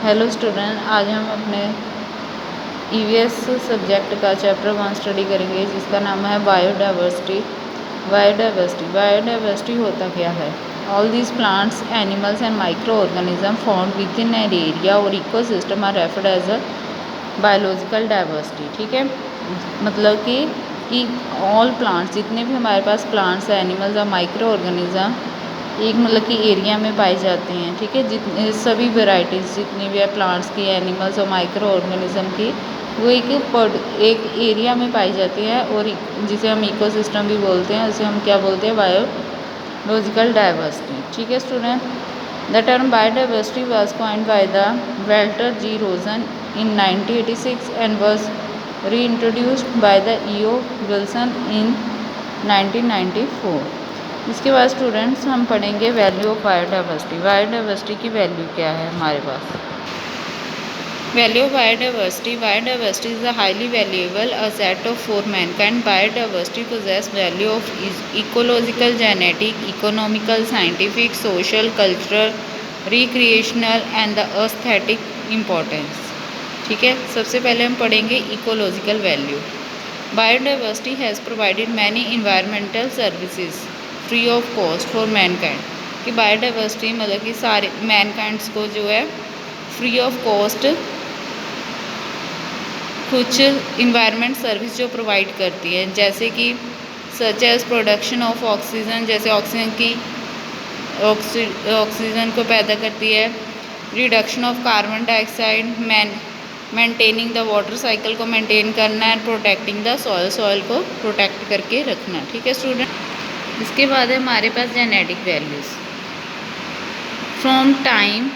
Hello student, आज हम अपने ईवीएस सब्जेक्ट का चैप्टर 1 स्टडी करेंगे जिसका नाम है बायोडाइवर्सिटी। बायोडाइवर्सिटी होता क्या है? All these plants, animals and micro organism found within an area एरिया और ecosystem are referred as a biological diversity. ठीक है, मतलब कि ऑल प्लांट्स, जितने भी हमारे पास प्लांट्स, एनिमल्स और माइक्रो ऑर्गेनिज्म एक मतलब कि एरिया में पाए जाते हैं। ठीक है, जितने सभी वेराइटीज़ जितनी भी है प्लांट्स की, एनिमल्स और माइक्रो ऑर्गेनिज्म की, वो एक एरिया में पाई जाती है और जिसे हम इकोसिस्टम भी बोलते हैं, उसे हम क्या बोलते हैं? Biological diversity. ठीक है student, the term biodiversity was coined by the Walter G Rosen in 1986 and was reintroduced by the E.O. Wilson in 1994। इसके बाद स्टूडेंट्स हम पढ़ेंगे वैल्यू ऑफ बायोडाइवर्सिटी। बायोडाइवर्सिटी की वैल्यू क्या है हमारे पास? Value of biodiversity is a highly valuable asset of for mankind. Biodiversity possess value of ecological, genetic, economical, scientific, social, cultural, recreational and the aesthetic importance. ठीक है, सबसे पहले हम पढ़ेंगे ecological value. Biodiversity has provided many environmental services free of cost for mankind. कि biodiversity मतलब कि सारे मैनकाइंड्स को जो है फ्री ऑफ कॉस्ट कुछ इन्वायरमेंट सर्विस जो प्रोवाइड करती है, जैसे कि such as production of oxygen, जैसे ऑक्सीजन को पैदा करती है, reduction of carbon dioxide, maintaining the water cycle को मेंटेन करना है, प्रोटेक्टिंग द सॉइल को प्रोटेक्ट करके रखना। ठीक है स्टूडेंट, इसके बाद है हमारे पास genetic values. From time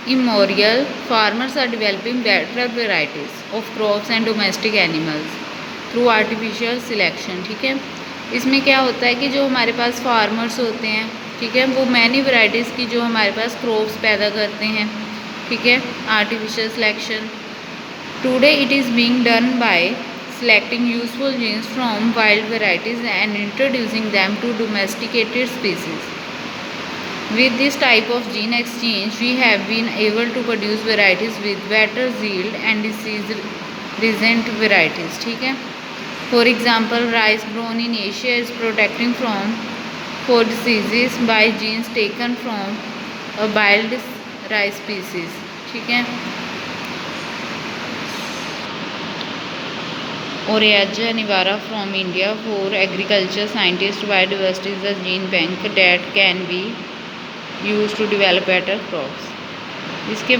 immemorial farmers are developing better varieties of crops and domestic animals through artificial selection. ठीक है, इसमें क्या होता है कि जो हमारे पास फार्मर्स होते हैं, ठीक है, वो मैनी वैराइटीज़ की जो हमारे पास क्रॉप्स पैदा करते हैं। ठीक है, artificial selection. Today it is being done by selecting useful genes from wild varieties and introducing them to domesticated species. With this type of gene exchange, we have been able to produce varieties with better yield and disease-resistant varieties. ठीक है, for example, rice grown in Asia is protecting for diseases by genes taken from a wild rice species. ठीक है, Oryza nivara from India for agriculture scientists. Biodiversity is a gene bank that can be used to develop better crops. इसके